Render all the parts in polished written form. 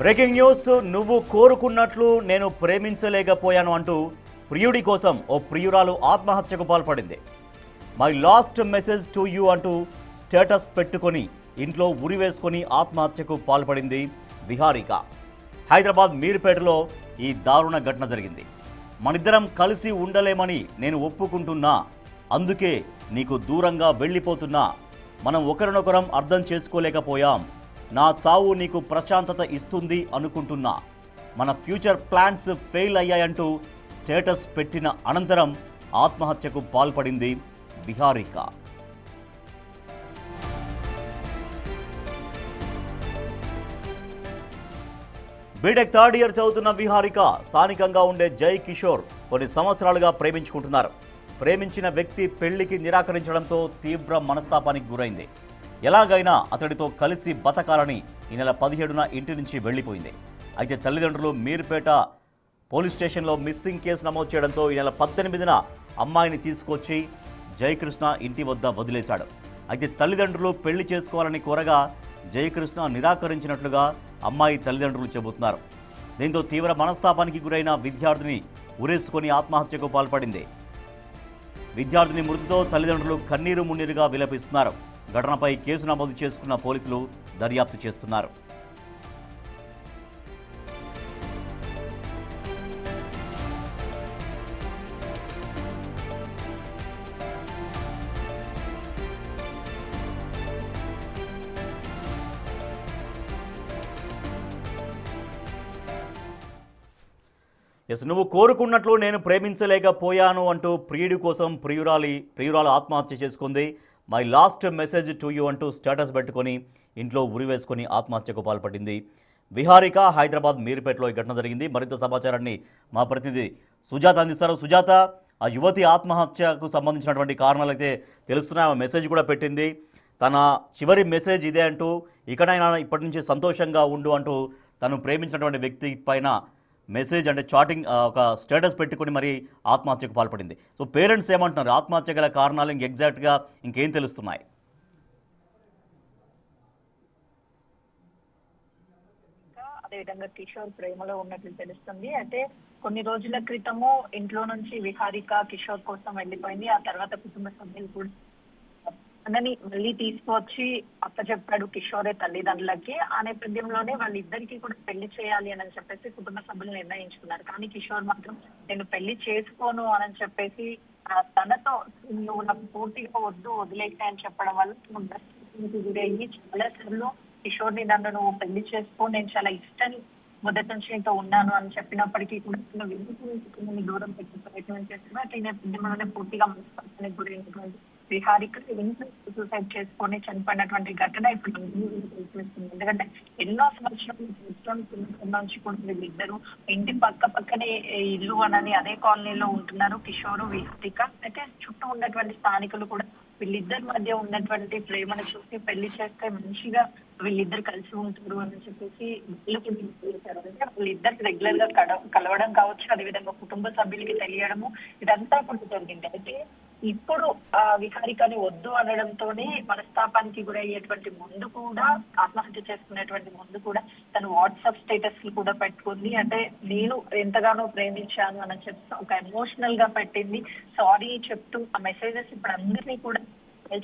Breaking news. నువ్వు కోరుకున్నట్లు నేను ప్రేమించలేకపోయాను అంటూ ప్రియుడి కోసం ఓ ప్రియురాలు ఆత్మహత్యకు పాల్పడింది. My last message to you అంటూ స్టేటస్ పెట్టుకొని ఇంట్లో ఉరివేసుకొని ఆత్మహత్యకు పాల్పడింది విహారిక. హైదరాబాద్ మీర్పేటలో ఈ దారుణ ఘటన జరిగింది. మనిద్దరం కలిసి ఉండలేమని నేను ఒప్పుకుంటున్నా, అందుకే నీకు దూరంగా వెళ్ళిపోతున్నా, మనం ఒకరినొకరం అర్థం చేసుకోలేకపోయాం, నా చావు నీకు ప్రశాంతత ఇస్తుంది అనుకుంటున్నా, మన ఫ్యూచర్ ప్లాన్స్ ఫెయిల్ అయ్యాయంటూ స్టేటస్ పెట్టిన అనంతరం ఆత్మహత్యకు పాల్పడింది విహారిక. బీటెక్ థర్డ్ ఇయర్ చదువుతున్న విహారిక స్థానికంగా ఉండే జై కిషోర్ కొన్ని సంవత్సరాలుగా ప్రేమించుకుంటున్నారు. ప్రేమించిన వ్యక్తి పెళ్లికి నిరాకరించడంతో తీవ్ర మనస్తాపానికి గురైంది. ఎలాగైనా అతడితో కలిసి బతకాలని ఈ నెల 17న ఇంటి నుంచి వెళ్లిపోయింది. అయితే తల్లిదండ్రులు మీర్పేట పోలీస్ స్టేషన్లో మిస్సింగ్ కేసు నమోదు చేయడంతో ఈ నెల 18న అమ్మాయిని తీసుకొచ్చి జయకృష్ణ ఇంటి వద్ద వదిలేశాడు. అయితే తల్లిదండ్రులు పెళ్లి చేసుకోవాలని కోరగా జయకృష్ణ నిరాకరించినట్లుగా అమ్మాయి తల్లిదండ్రులు చెబుతున్నారు. దీంతో తీవ్ర మనస్తాపానికి గురైన విద్యార్థిని ఉరేసుకొని ఆత్మహత్యకు పాల్పడింది. విద్యార్థిని మృతితో తల్లిదండ్రులు కన్నీరు మున్నీరుగా విలపిస్తున్నారు. ఘటనపై కేసు నమోదు చేసుకున్న పోలీసులు దర్యాప్తు చేస్తున్నారు. నువ్వు కోరుకున్నట్లు నేను ప్రేమించలేకపోయాను అంటూ ప్రియుడి కోసం ప్రియురాలు ఆత్మహత్య చేసుకుంది. My last message to you అంటూ స్టేటస్ పెట్టుకొని ఇంట్లో ఉరివేసుకొని ఆత్మహత్యకు పాల్పడింది విహారిక. హైదరాబాద్ మీర్పేటలో ఈ ఘటన జరిగింది. మరింత సమాచారాన్ని మా ప్రతినిధి సుజాత అందిస్తారు. సుజాత, ఆ యువతి ఆత్మహత్యకు సంబంధించినటువంటి కారణాలు అయితే తెలుస్తున్నాయి. ఆమె మెసేజ్ కూడా పెట్టింది. తన చివరి మెసేజ్ ఇదే అంటూ, ఇకనైనా ఇప్పటి నుంచి సంతోషంగా ఉండు అంటూ తను ప్రేమించినటువంటి వ్యక్తి పైన మెసేజ్ అంటే చాటింగ్ ఒక స్టేటస్ పెట్టుకుని మరి ఆత్మహత్యకు పాల్పడింది. సో పేరెంట్స్ ఏమంటున్నారు? ఆత్మహత్య గల కారణాలు ఎగ్జాక్ట్గా ఇంకేం తెలుస్తున్నాయి? అదేవిధంగా కిషోర్ ప్రేమలో ఉన్నట్లు తెలుస్తుంది. అయితే కొన్ని రోజుల క్రితము ఇంట్లో నుంచి విహారిక కిషోర్ కోసం వెళ్ళిపోయింది. ఆ తర్వాత కుటుంబ సభ్యులు కూడా అన్నని మళ్ళీ తీసుకువచ్చి అప్పచెప్పాడు కిషోరే తల్లిదండ్రులకి. ఆ నేపథ్యంలోనే వాళ్ళిద్దరికీ కూడా పెళ్లి చేయాలి అని చెప్పేసి కుటుంబ సభ్యులు నిర్ణయించుకున్నారు. కానీ కిషోర్ మాత్రం నేను పెళ్లి చేసుకోను అని చెప్పేసి తనతో నువ్వు నాకు పూర్తిగా వద్దు వదిలేసా అని చెప్పడం వల్ల గురయ్యి చాలా సార్లు కిషోర్ని నన్ను నువ్వు పెళ్లి చేసుకో, నేను చాలా ఇష్టం మొదటి నుంచి నీతో ఉన్నాను అని చెప్పినప్పటికీ కూడా విని దూరం పెట్టే ప్రయత్నం చేస్తున్నా. ఈ నేపథ్యంలోనే పూర్తిగా మనస్పర్శానికి గురైనటువంటి విహారిక సూసైడ్ చేసుకొని చనిపోయినటువంటి ఘటన ఇప్పుడు తెలిసిస్తుంది. ఎందుకంటే ఎన్నో సంవత్సరాల నుంచి కూడా వీళ్ళిద్దరు ఇంటి పక్కనే ఇల్లు అనని అదే కాలనీలో ఉంటున్నారు కిషోర్ విహారిక. అయితే చుట్టూ ఉన్నటువంటి స్థానికులు కూడా వీళ్ళిద్దరి మధ్య ఉన్నటువంటి ప్రేమను చూసి పెళ్లి చేస్తే మంచిగా వీళ్ళిద్దరు కలిసి ఉంటారు అని చెప్పేసి చేశారు. అంటే వీళ్ళిద్దరికి రెగ్యులర్ గా కలవడం కావచ్చు, అదేవిధంగా కుటుంబ సభ్యులకి తెలియడము ఇదంతా కూడా జరిగింది. అయితే ఇప్పుడు విహారికని వద్దు అనడంతోనే మనస్తాపానికి గురయ్యేటువంటి ముందు కూడా, ఆత్మహత్య చేసుకునేటువంటి ముందు కూడా తను వాట్సాప్ స్టేటస్ కూడా పెట్టుకుంది. అంటే నేను ఎంతగానో ప్రేమించాను అని చెప్పి ఒక ఎమోషనల్ గా పెట్టింది. సారీ చెప్తూ ఆ మెసేజెస్ ఇప్పుడు అందరినీ కూడా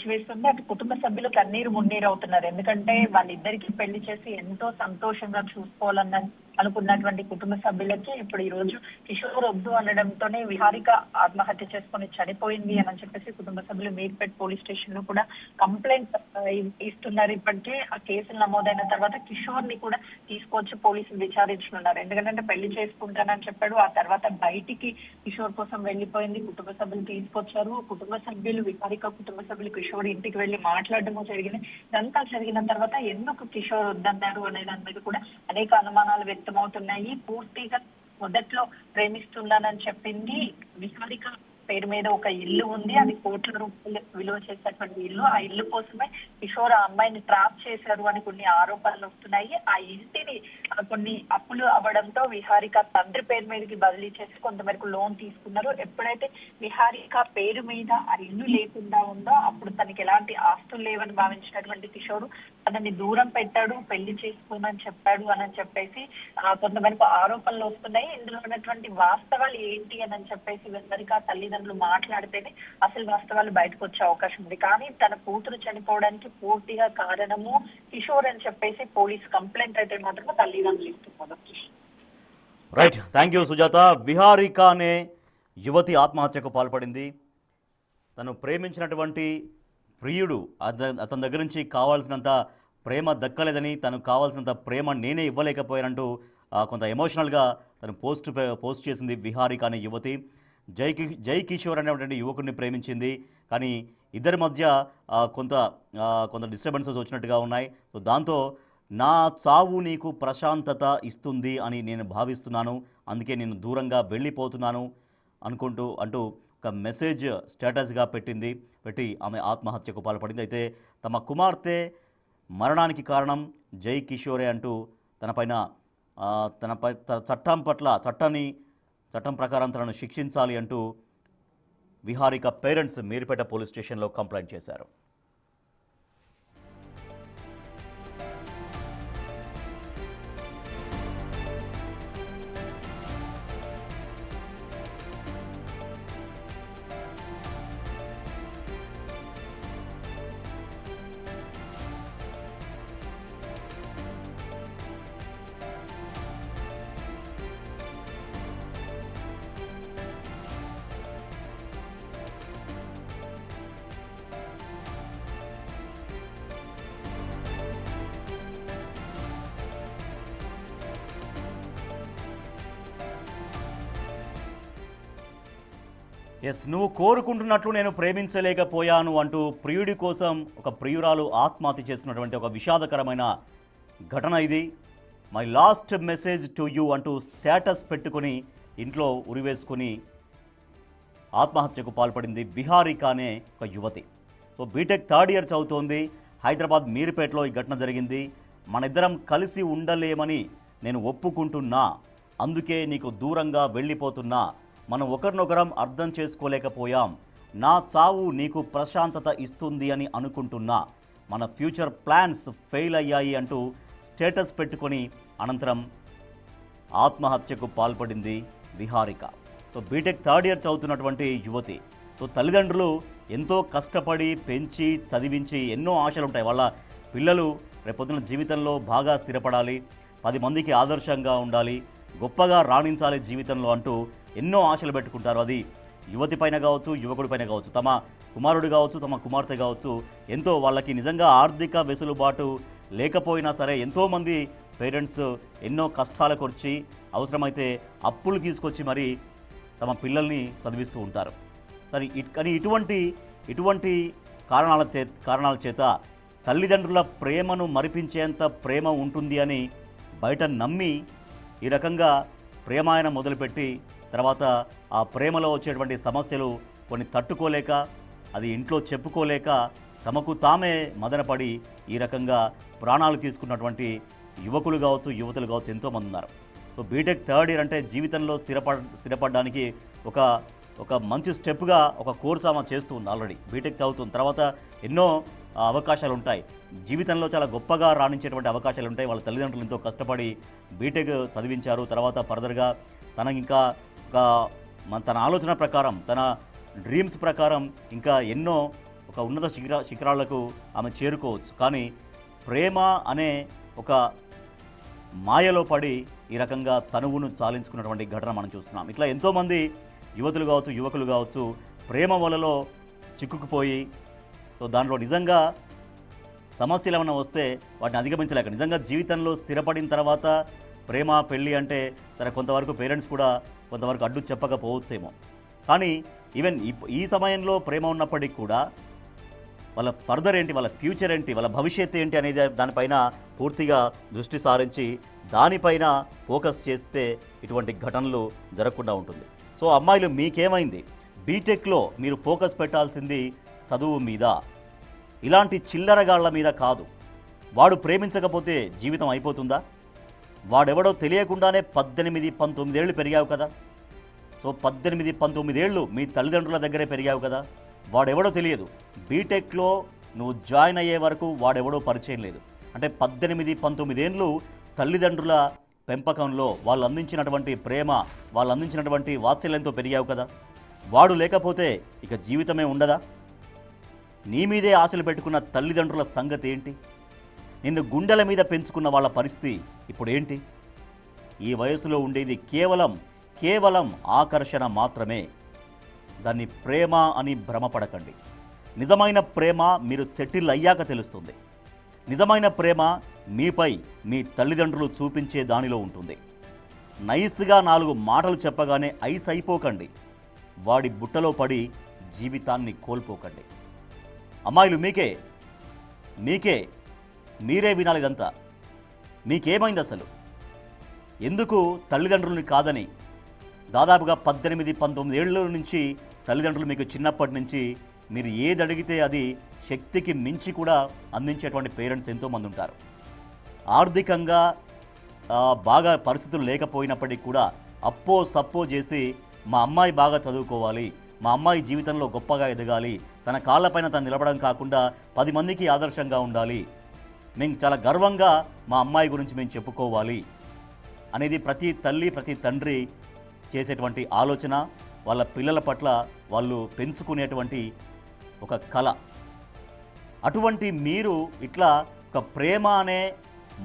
వేస్తుంది. అటు కుటుంబ సభ్యులు కన్నీరు మున్నీరు అవుతున్నారు. ఎందుకంటే వాళ్ళిద్దరికి పెళ్లి చేసి ఎంతో సంతోషంగా చూసుకోవాలన్న అనుకున్నటువంటి కుటుంబ సభ్యులకి ఇప్పుడు ఈ రోజు కిషోర్ వద్దు అనడంతోనే విహారిక ఆత్మహత్య చేసుకొని చనిపోయింది అని చెప్పేసి కుటుంబ సభ్యులు మీర్పేట్ పోలీస్ స్టేషన్ లో కూడా కంప్లైంట్ ఇస్తున్నారు. ఇప్పటికే ఆ కేసులు నమోదైన తర్వాత కిషోర్ ని కూడా తీసుకొచ్చి పోలీసులు విచారించనున్నారు. ఎందుకంటే పెళ్లి చేసుకుంటానని చెప్పాడు. ఆ తర్వాత బయటికి కిషోర్ కోసం వెళ్లిపోయింది. కుటుంబ సభ్యులు తీసుకొచ్చారు. కుటుంబ సభ్యులు విహారిక కుటుంబ సభ్యులు కిషోర్ ఇంటికి వెళ్లి మాట్లాడడము జరిగింది. ఇదంతా జరిగిన తర్వాత ఎందుకు కిషోర్ వద్దన్నారు అనే దాని మీద కూడా అనేక అనుమానాలు వ్యక్తమవుతున్నాయి. పూర్తిగా మొదట్లో ప్రేమిస్తున్నానని చెప్పింది విహారిక పేరు మీద ఒక ఇల్లు ఉంది, అది కోట్ల రూపాయలు విలువ చేసేటువంటి ఇల్లు. ఆ ఇల్లు కోసమే కిషోర్ ఆ అమ్మాయిని ట్రాప్ చేశారు అని కొన్ని ఆరోపణలు వస్తున్నాయి. ఆ ఇంటిని కొన్ని అప్పులు అవ్వడంతో విహారిక తండ్రి పేరు మీదకి బదిలీ చేసి కొంతవరకు లోన్ తీసుకున్నారు. ఎప్పుడైతే విహారిక పేరు మీద ఆ ఇల్లు లేకుండా ఉందో అప్పుడు తనకి ఎలాంటి ఆస్తులు లేవని భావించినటువంటి కిషోర్ తనని దూరం పెట్టాడు, పెళ్లి చేసుకోమని చెప్పాడు అని చెప్పేసి కొంతవరకు ఆరోపణలు వస్తున్నాయి. ఇందులో ఉన్నటువంటి వాస్తవాలు ఏంటి అని చెప్పేసి విహారిక తల్లిదండ్రులు మాట్లాడితేనే అసలు వాస్తవాలు బయటకు వచ్చే అవకాశం ఉంది. కానీ తన కూతురు చనిపోవడానికి పూర్తిగా కారణము కిషోర్ అని చెప్పేసి పోలీస్ కంప్లైంట్ అయితే మాత్రం తల్లిదండ్రులు ఇస్తున్నారు. Right, thank you Sujatha. Viharika అనే యువతి ఆత్మహత్యకు పాల్పడింది. తను ప్రేమించినటువంటి ప్రియుడు అతని దగ్గర నుంచి కావాల్సినంత ప్రేమ దక్కలేదని, తను కావాల్సినంత ప్రేమ నేనే ఇవ్వలేకపోయానంటూ కొంత ఎమోషనల్గా తను పోస్ట్ చేసింది విహారిక అనే యువతి. జై కిషోర్ అనేటువంటి యువకుడిని ప్రేమించింది. కానీ ఇద్దరి మధ్య కొంత డిస్టర్బెన్సెస్ వచ్చినట్టుగా ఉన్నాయి. సో దాంతో నా చావు నీకు ప్రశాంతత ఇస్తుంది అని నేను భావిస్తున్నాను, అందుకే నేను దూరంగా వెళ్ళిపోతున్నాను అంటూ ఒక మెసేజ్ స్టేటస్గా పెట్టి ఆమె ఆత్మహత్యకు పాల్పడింది. అయితే తమ కుమార్తె మరణానికి కారణం జై కిషోరే అంటూ తనపై చట్టం ప్రకారం తనను శిక్షించాలి అంటూ విహారిక పేరెంట్స్ మీర్పేట పోలీస్ స్టేషన్లో కంప్లైంట్ చేశారు. ఎస్, నువ్వు కోరుకుంటున్నట్లు నేను ప్రేమించలేకపోయాను అంటూ ప్రియుడి కోసం ఒక ప్రియురాలు ఆత్మహత్య చేసుకున్నటువంటి ఒక విషాదకరమైన ఘటన ఇది. My last message to you అంటూ స్టేటస్ పెట్టుకుని ఇంట్లో ఉరివేసుకుని ఆత్మహత్యకు పాల్పడింది విహారిక అనే ఒక యువతి. సో బీటెక్ థర్డ్ ఇయర్ చదువుతోంది. హైదరాబాద్ మీర్పేటలో ఈ ఘటన జరిగింది. మన ఇద్దరం కలిసి ఉండలేమని నేను ఒప్పుకుంటున్నా, అందుకే నీకు దూరంగా వెళ్ళిపోతున్నా, మనం ఒకరినొకరం అర్థం చేసుకోలేకపోయాం, నా చావు నీకు ప్రశాంతత ఇస్తుంది అని అనుకుంటున్నా, మన ఫ్యూచర్ ప్లాన్స్ ఫెయిల్ అయ్యాయి అంటూ స్టేటస్ పెట్టుకొని అనంతరం ఆత్మహత్యకు పాల్పడింది Viharika. So BTech third year చదువుతున్నటువంటి యువతి. సో తల్లిదండ్రులు ఎంతో కష్టపడి పెంచి చదివించి ఎన్నో ఆశలు ఉంటాయి. వాళ్ళ పిల్లలు రేపొద్దున జీవితంలో బాగా స్థిరపడాలి, 10 మందికి ఆదర్శంగా ఉండాలి, గొప్పగా రాణించాలి జీవితంలో అంటూ ఎన్నో ఆశలు పెట్టుకుంటారు. అది యువతి పైన కావచ్చు, యువకుడి పైన కావచ్చు, తమ కుమారుడు కావచ్చు, తమ కుమార్తె కావచ్చు. ఎంతో వాళ్ళకి నిజంగా ఆర్థిక వెసులుబాటు లేకపోయినా సరే ఎంతోమంది పేరెంట్స్ ఎన్నో కష్టాలకు వచ్చి అవసరమైతే అప్పులు తీసుకొచ్చి మరి తమ పిల్లల్ని చదివిస్తూ ఉంటారు. సరే, కానీ ఇటువంటి కారణాల చేత తల్లిదండ్రుల ప్రేమను మరిపించేంత ప్రేమ ఉంటుంది అని బయట నమ్మి ఈ రకంగా ప్రేమాయణం మొదలుపెట్టి తర్వాత ఆ ప్రేమలో వచ్చేటువంటి సమస్యలు కొన్ని తట్టుకోలేక, అది ఇంట్లో చెప్పుకోలేక తమకు తామే మదనపడి ఈ రకంగా ప్రాణాలు తీసుకున్నటువంటి యువకులు కావచ్చు, యువతులు కావచ్చు ఎంతోమంది ఉన్నారు. సో బీటెక్ థర్డ్ ఇయర్ అంటే జీవితంలో స్థిరపడడానికి ఒక మంచి స్టెప్గా ఒక కోర్స్ ఆమె చేస్తూ ఉంది. ఆల్రెడీ బీటెక్ చదువుతుంది. తర్వాత ఎన్నో అవకాశాలు ఉంటాయి జీవితంలో, చాలా గొప్పగా రాణించేటువంటి అవకాశాలు ఉంటాయి. వాళ్ళ తల్లిదండ్రులు ఎంతో కష్టపడి బీటెక్ చదివించారు. తర్వాత ఫర్దర్గా తనకి ఇంకా తన ఆలోచన ప్రకారం, తన డ్రీమ్స్ ప్రకారం ఇంకా ఎన్నో ఒక ఉన్నత శిఖరాలకు ఆమె చేరుకోవచ్చు. కానీ ప్రేమ అనే ఒక మాయలో పడి ఈ రకంగా తనువును చాలించుకున్నటువంటి ఘటన మనం చూస్తున్నాం. ఇట్లా ఎంతోమంది యువతులు కావచ్చు, యువకులు కావచ్చు ప్రేమ వలలో చిక్కుకుపోయి, సో దాంట్లో నిజంగా సమస్యలు ఏమైనా వస్తే వాటిని అధిగమించలేక నిజంగా జీవితంలో స్థిరపడిన తర్వాత ప్రేమ పెళ్ళి అంటే కొంతవరకు పేరెంట్స్ కూడా కొంతవరకు అడ్డు చెప్పకపోవచ్చేమో. కానీ ఈవెన్ ఈ సమయంలో ప్రేమ ఉన్నప్పటికీ కూడా వాళ్ళ ఫర్దర్ ఏంటి, వాళ్ళ ఫ్యూచర్ ఏంటి, వాళ్ళ భవిష్యత్తు ఏంటి అనేది దానిపైన పూర్తిగా దృష్టి సారించి దానిపైన ఫోకస్ చేస్తే ఇటువంటి ఘటనలు జరగకుండా ఉంటుంది. సో అమ్మాయిలు మీకేమైంది? బీటెక్లో మీరు ఫోకస్ పెట్టాల్సింది చదువు మీద, ఇలాంటి చిల్లరగాళ్ల మీద కాదు. వాడు ప్రేమించకపోతే జీవితం అయిపోతుందా? వాడెవడో తెలియకుండానే 18-19 ఏళ్ళు పెరిగావు కదా. సో 18-19 ఏళ్ళు మీ తల్లిదండ్రుల దగ్గరే పెరిగావు కదా. వాడెవడో తెలియదు. బీటెక్లో నువ్వు జాయిన్ అయ్యే వరకు వాడెవడో పరిచయం లేదు. అంటే 18-19 ఏళ్ళు తల్లిదండ్రుల పెంపకంలో వాళ్ళు అందించినటువంటి ప్రేమ, వాళ్ళు అందించినటువంటి వాత్సల్యంతో పెరిగావు కదా. వాడు లేకపోతే ఇక జీవితమే ఉండదా? నీ మీదే ఆశలు పెట్టుకున్న తల్లిదండ్రుల సంగతి ఏంటి? నిన్ను గుండెల మీద పెంచుకున్న వాళ్ళ పరిస్థితి ఇప్పుడు ఏంటి? ఈ వయసులో ఉండేది కేవలం ఆకర్షణ మాత్రమే. దాన్ని ప్రేమ అని భ్రమపడకండి. నిజమైన ప్రేమ మీరు సెటిల్ అయ్యాక తెలుస్తుంది. నిజమైన ప్రేమ మీపై మీ తల్లిదండ్రులు చూపించే దానిలో ఉంటుంది. నైస్గా 4 మాటలు చెప్పగానే ఐస్ అయిపోకండి. వాడి బుట్టలో పడి జీవితాన్ని కోల్పోకండి. అమ్మాయిలు మీరే వినాలి ఇదంతా. మీకేమైంది అసలు? ఎందుకు తల్లిదండ్రులని కాదని దాదాపుగా 18-19 ఏళ్ళ నుంచి తల్లిదండ్రులు మీకు చిన్నప్పటి నుంచి మీరు ఏది అడిగితే అది శక్తికి మించి కూడా అందించేటువంటి పేరెంట్స్ ఎంతోమంది ఉంటారు. ఆర్థికంగా బాగా పరిస్థితులు లేకపోయినప్పటికీ కూడా అప్పో సప్పో చేసి మా అమ్మాయి బాగా చదువుకోవాలి, మా అమ్మాయి జీవితంలో గొప్పగా ఎదగాలి, తన కాళ్ళపైన తను నిలబడడం కాకుండా 10 మందికి ఆదర్శంగా ఉండాలి, మేము చాలా గర్వంగా మా అమ్మాయి గురించి మేము చెప్పుకోవాలి అనేది ప్రతి తల్లి ప్రతి తండ్రి చేసేటువంటి ఆలోచన, వాళ్ళ పిల్లల పట్ల వాళ్ళు పెంచుకునేటువంటి ఒక కళ. అటువంటి మీరు ఇట్లా ఒక ప్రేమ అనే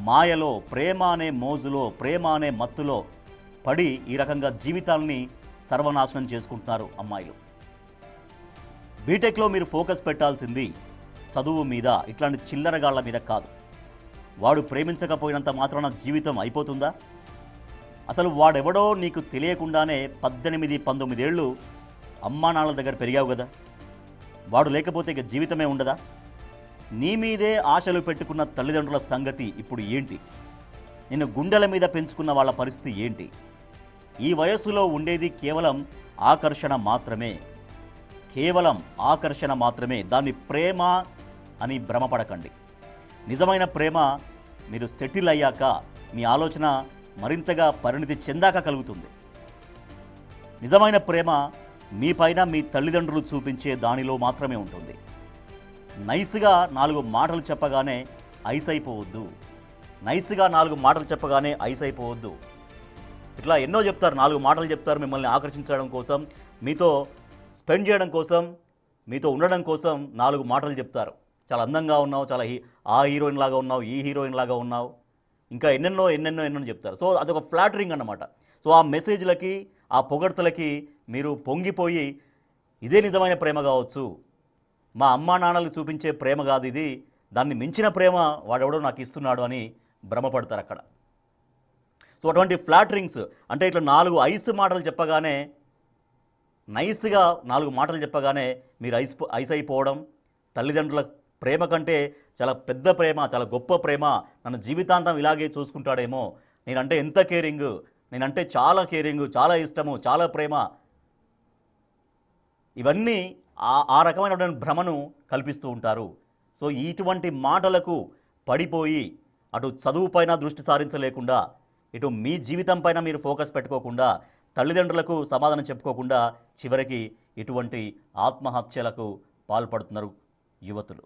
మాయలో, ప్రేమ అనే మోజులో, ప్రేమ అనే మత్తులో పడి ఈ రకంగా జీవితాలని సర్వనాశనం చేసుకుంటున్నారు అమ్మాయిలు. బీటెక్లో మీరు ఫోకస్ పెట్టాల్సింది చదువు మీద, ఇట్లాంటి చిల్లరగాళ్ల మీద కాదు. వాడు ప్రేమించకపోయినంత మాత్రాన జీవితం అయిపోతుందా? అసలు వాడెవడో నీకు తెలియకుండానే 18-19 ఏళ్ళు అమ్మా నాన్నల దగ్గర పెరిగావు కదా. వాడు లేకపోతే ఇక జీవితమే ఉండదా? నీ మీదే ఆశలు పెట్టుకున్న తల్లిదండ్రుల సంగతి ఇప్పుడు ఏంటి? నిన్ను గుండెల మీద పెంచుకున్న వాళ్ళ పరిస్థితి ఏంటి? ఈ వయస్సులో ఉండేది కేవలం ఆకర్షణ మాత్రమే. దాన్ని ప్రేమ అని భ్రమపడకండి. నిజమైన ప్రేమ మీరు సెటిల్ అయ్యాక, మీ ఆలోచన మరింతగా పరిణితి చెందాక కలుగుతుంది. నిజమైన ప్రేమ మీపైన మీ తల్లిదండ్రులు చూపించే దానిలో మాత్రమే ఉంటుంది. నైస్గా 4 మాటలు చెప్పగానే ఐస్ అయిపోవద్దు. ఇట్లా ఎన్నో చెప్తారు, 4 మాటలు చెప్తారు మిమ్మల్ని ఆకర్షించడం కోసం, మీతో స్పెండ్ చేయడం కోసం, మీతో ఉండడం కోసం 4 మాటలు చెప్తారు. చాలా అందంగా ఉన్నావు, చాలా ఆ హీరోయిన్ లాగా ఉన్నావు, ఈ హీరోయిన్ లాగా ఉన్నావు, ఇంకా ఎన్నెన్నో చెప్తారు. సో అదొక ఫ్లాటరింగ్ అన్నమాట. సో ఆ మెసేజ్లకి, ఆ పొగడ్తలకి మీరు పొంగిపోయి ఇదే నిజమైన ప్రేమ కావచ్చు, మా అమ్మా నాన్నలు చూపించే ప్రేమ కాదు ఇది, దాన్ని మించిన ప్రేమ వాడెవడో నాకు ఇస్తున్నాడు అని భ్రమపడతారు అక్కడ. సో అటువంటి ఫ్లాటరింగ్స్ అంటే ఇట్లా 4 ఐస్ మాటలు చెప్పగానే, నైస్గా 4 మాటలు చెప్పగానే మీరు ఐస్ అయిపోవడం, తల్లిదండ్రుల ప్రేమ కంటే చాలా పెద్ద ప్రేమ, చాలా గొప్ప ప్రేమ, నన్ను జీవితాంతం ఇలాగే చూసుకుంటాడేమో, నేనంటే ఎంత కేరింగ్, నేనంటే చాలా కేరింగ్, చాలా ఇష్టము, చాలా ప్రేమ, ఇవన్నీ ఆ రకమైనటువంటి భ్రమను కల్పిస్తూ ఉంటారు. సో ఇటువంటి మాటలకు పడిపోయి అటు చదువుపైన దృష్టి సారించలేకుండా, ఇటు మీ జీవితం పైన మీరు ఫోకస్ పెట్టుకోకుండా, తల్లిదండ్రులకు సమాధానం చెప్పుకోకుండా చివరికి ఇటువంటి ఆత్మహత్యలకు పాల్పడుతున్నారు యువతులు.